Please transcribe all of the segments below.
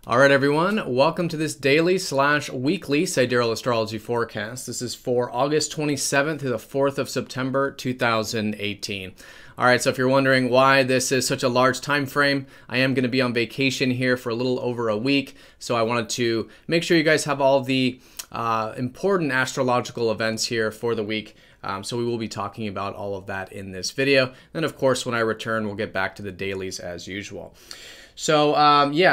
All right, everyone, welcome to this daily/weekly Sidereal Astrology forecast. This is for August 27th to the 4th of September, 2018. All right, so if you're wondering why this is such a large time frame, I am going to be on vacation here for a little over a week, so I wanted to make sure you guys have all the important astrological events here for the week. So we will be talking about all of that in this video. Then, of course, when I return, we'll get back to the dailies as usual. So,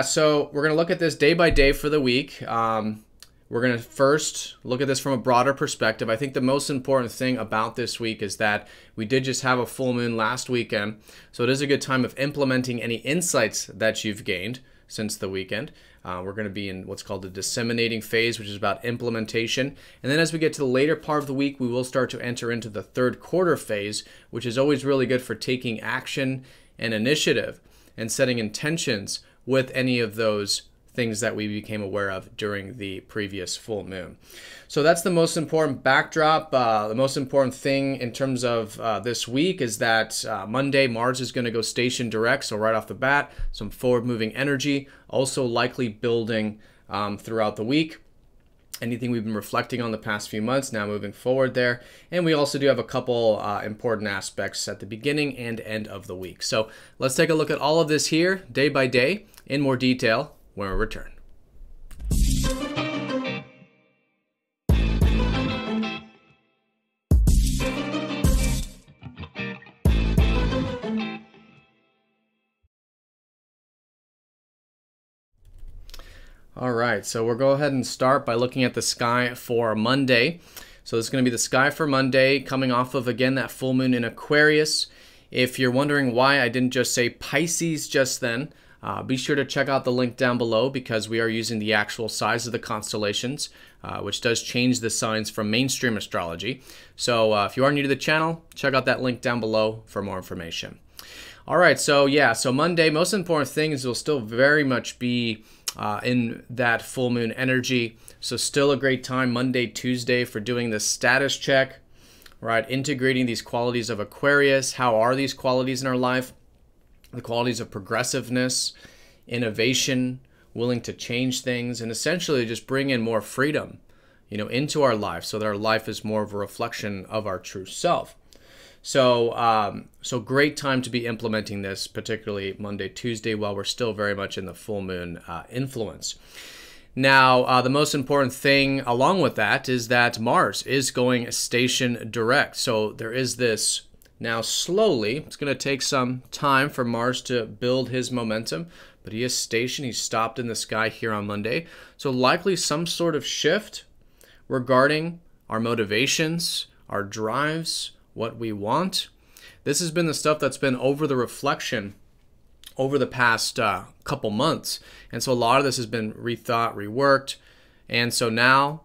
so we're going to look at this day by day for the week. We're going to first look at this from a broader perspective. I think the most important thing about this week is that we did just have a full moon last weekend. So it is a good time of implementing any insights that you've gained since the weekend. We're going to be in what's called the disseminating phase, which is about implementation. And then as we get to the later part of the week, we will start to enter into the third quarter phase, which is always really good for taking action and initiative and setting intentions with any of those things that we became aware of during the previous full moon. So that's the most important backdrop. The most important thing in terms of this week is that Monday, Mars is going to go station direct. So right off the bat, some forward moving energy, also likely building throughout the week. Anything we've been reflecting on the past few months, now moving forward there. And we also do have a couple important aspects at the beginning and end of the week. So let's take a look at all of this here, day by day, in more detail when we return. All right, so we'll go ahead and start by looking at the sky for Monday. So this is going to be the sky for Monday, coming off of, again, that full moon in Aquarius. If you're wondering why I didn't just say Pisces just then, be sure to check out the link down below because we are using the actual size of the constellations, which does change the signs from mainstream astrology. So if you are new to the channel, check out that link down below for more information. All right, so Monday, most important thing is we'll still very much be in that full moon energy. So still a great time, Monday, Tuesday, for doing the status check, right? Integrating these qualities of Aquarius. How are these qualities in our life? The qualities of progressiveness, innovation, willing to change things, and essentially just bring in more freedom, into our life so that our life is more of a reflection of our true self. So, great time to be implementing this, particularly Monday, Tuesday, while we're still very much in the full moon influence. Now, the most important thing along with that is that Mars is going station direct. So there is this now slowly. It's going to take some time for Mars to build his momentum, but he is stationed. He's stopped in the sky here on Monday. So likely some sort of shift regarding our motivations, our drives, what we want. This has been the stuff that's been over the reflection over the past couple months. And so a lot of this has been rethought, reworked. And so now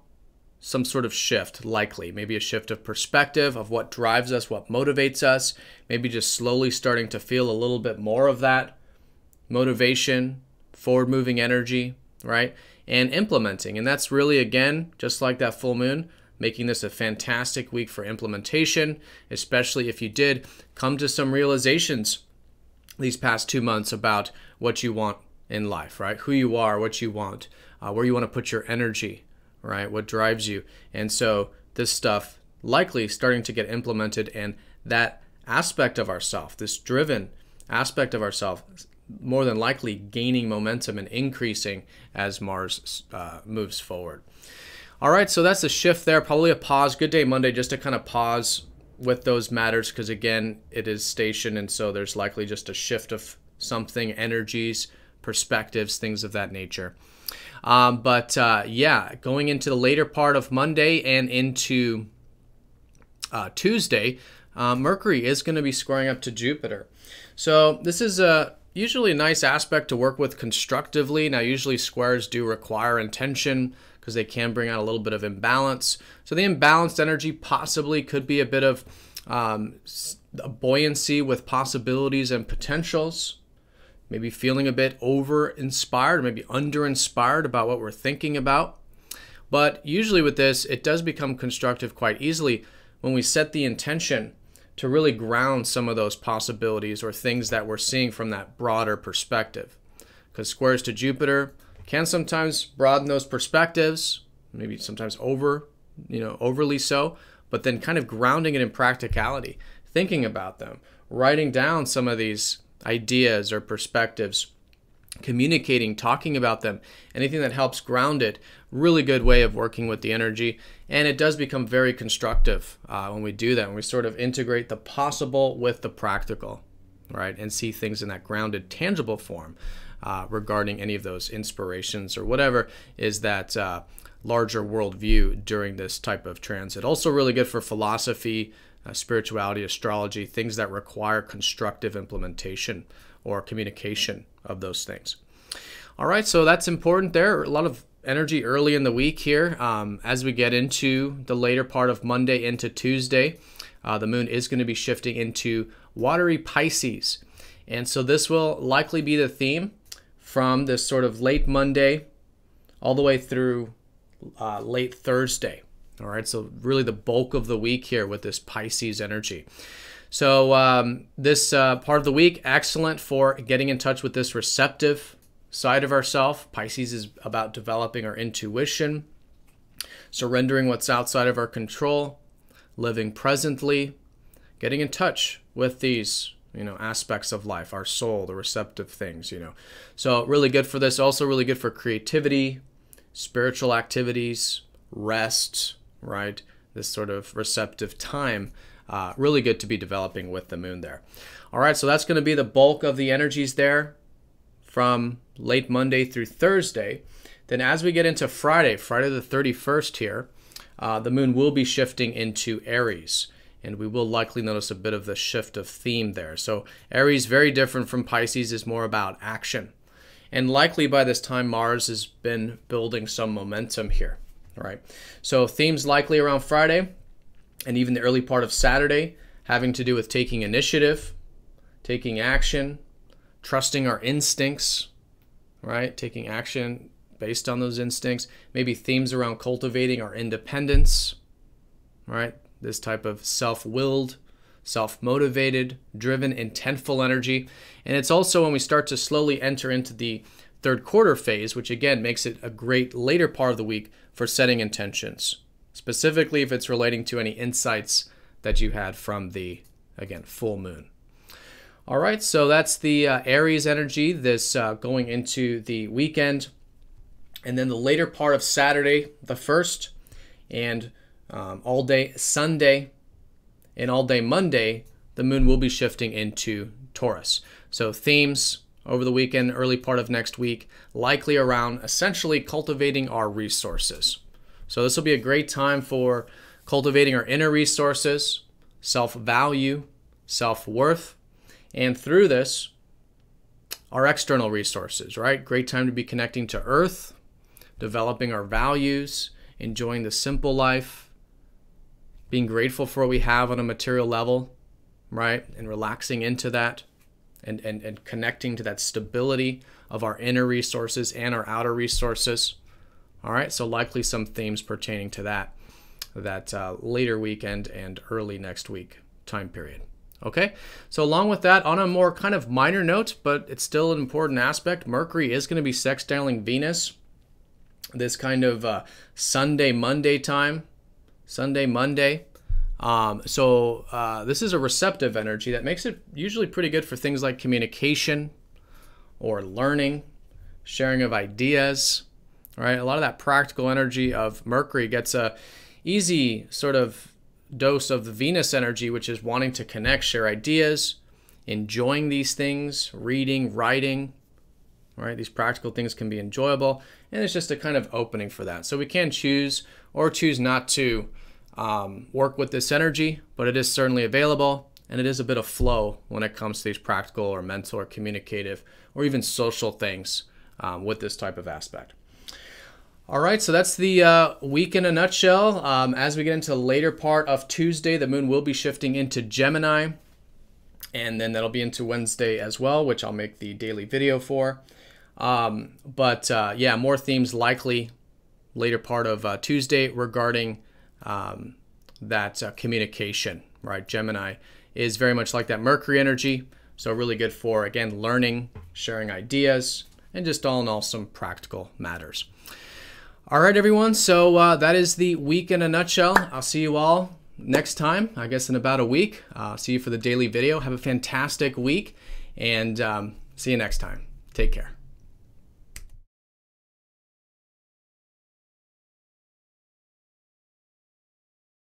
some sort of shift, likely. Maybe a shift of perspective of what drives us, what motivates us. Maybe just slowly starting to feel a little bit more of that motivation, forward-moving energy, right? And implementing. And that's really, again, just like that full moon, making this a fantastic week for implementation, especially if you did come to some realizations these past 2 months about what you want in life, right? Who you are, what you want, where you want to put your energy, right? What drives you. And so this stuff likely starting to get implemented, and that aspect of ourself, this driven aspect of ourself, more than likely gaining momentum and increasing as Mars moves forward. All right, so that's a shift there, probably a pause. Good day Monday, just to kind of pause with those matters because, again, it is station, and so there's likely just a shift of something, energies, perspectives, things of that nature. Going into the later part of Monday and into Tuesday, Mercury is going to be squaring up to Jupiter. So this is usually a nice aspect to work with constructively. Now, usually squares do require intention because they can bring out a little bit of imbalance. So the imbalanced energy possibly could be a bit of a buoyancy with possibilities and potentials. Maybe feeling a bit over-inspired, maybe under-inspired about what we're thinking about. But usually with this, it does become constructive quite easily when we set the intention to really ground some of those possibilities or things that we're seeing from that broader perspective. Because squares to Jupiter can sometimes broaden those perspectives, maybe sometimes overly so, but then kind of grounding it in practicality, thinking about them, writing down some of these ideas or perspectives, communicating, talking about them, anything that helps ground it. Really good way of working with the energy. And it does become very constructive when we do that, when we sort of integrate the possible with the practical, right? And see things in that grounded, tangible form regarding any of those inspirations or whatever is that larger worldview during this type of transit. Also really good for philosophy, spirituality, astrology, things that require constructive implementation or communication of those things. All right, so that's important there. A lot of energy early in the week here. As we get into the later part of Monday into Tuesday, the moon is going to be shifting into watery Pisces. And so this will likely be the theme from this sort of late Monday all the way through late Thursday. All right, so really the bulk of the week here with this Pisces energy. So this part of the week, excellent for getting in touch with this receptive side of ourself. Pisces is about developing our intuition, surrendering what's outside of our control, living presently, getting in touch with these aspects of life, our soul, the receptive things, So really good for this. Also really good for creativity, spiritual activities, rest, right? This sort of receptive time. Really good to be developing with the moon there. All right, so that's going to be the bulk of the energies there from late Monday through Thursday. Then as we get into Friday the 31st here, the moon will be shifting into Aries. And we will likely notice a bit of the shift of theme there. So Aries, very different from Pisces, is more about action. And likely by this time, Mars has been building some momentum here. All right. So themes likely around Friday and even the early part of Saturday, having to do with taking initiative, taking action, trusting our instincts, right? Taking action based on those instincts. Maybe themes around cultivating our independence, right? This type of self-willed, self-motivated, driven, intentful energy. And it's also when we start to slowly enter into the third quarter phase, which again makes it a great later part of the week for setting intentions, specifically if it's relating to any insights that you had from the, again, full moon. All right, so that's the Aries energy, this going into the weekend. And then the later part of Saturday, the 1st, and all day Sunday and all day Monday, the moon will be shifting into Taurus. So themes over the weekend, early part of next week, likely around essentially cultivating our resources. So this will be a great time for cultivating our inner resources, self-value, self-worth, and through this, our external resources, right? Great time to be connecting to Earth, developing our values, enjoying the simple life, being grateful for what we have on a material level, right? And relaxing into that and connecting to that stability of our inner resources and our outer resources. All right, so likely some themes pertaining to that later weekend and early next week time period. Okay, so along with that, on a more kind of minor note, but it's still an important aspect, Mercury is going to be sextiling Venus this kind of Sunday, Monday time. Sunday, Monday. So this is a receptive energy that makes it usually pretty good for things like communication or learning, sharing of ideas, right? A lot of that practical energy of Mercury gets a easy sort of dose of the Venus energy, which is wanting to connect, share ideas, enjoying these things, reading, writing, right? These practical things can be enjoyable, and it's just a kind of opening for that. So we can choose or choose not to work with this energy, but it is certainly available, and it is a bit of flow when it comes to these practical or mental or communicative or even social things with this type of aspect. All right, so that's the week in a nutshell. As we get into the later part of Tuesday, the moon will be shifting into Gemini, and then that'll be into Wednesday as well, which I'll make the daily video for. Yeah, more themes likely later part of Tuesday regarding that communication, right? Gemini is very much like that Mercury energy, so really good for, again, learning, sharing ideas, and just all in all some practical matters. All right, everyone. So that is the week in a nutshell. I'll see you all next time, I guess in about a week. See you for the daily video. Have a fantastic week, and see you next time. Take care.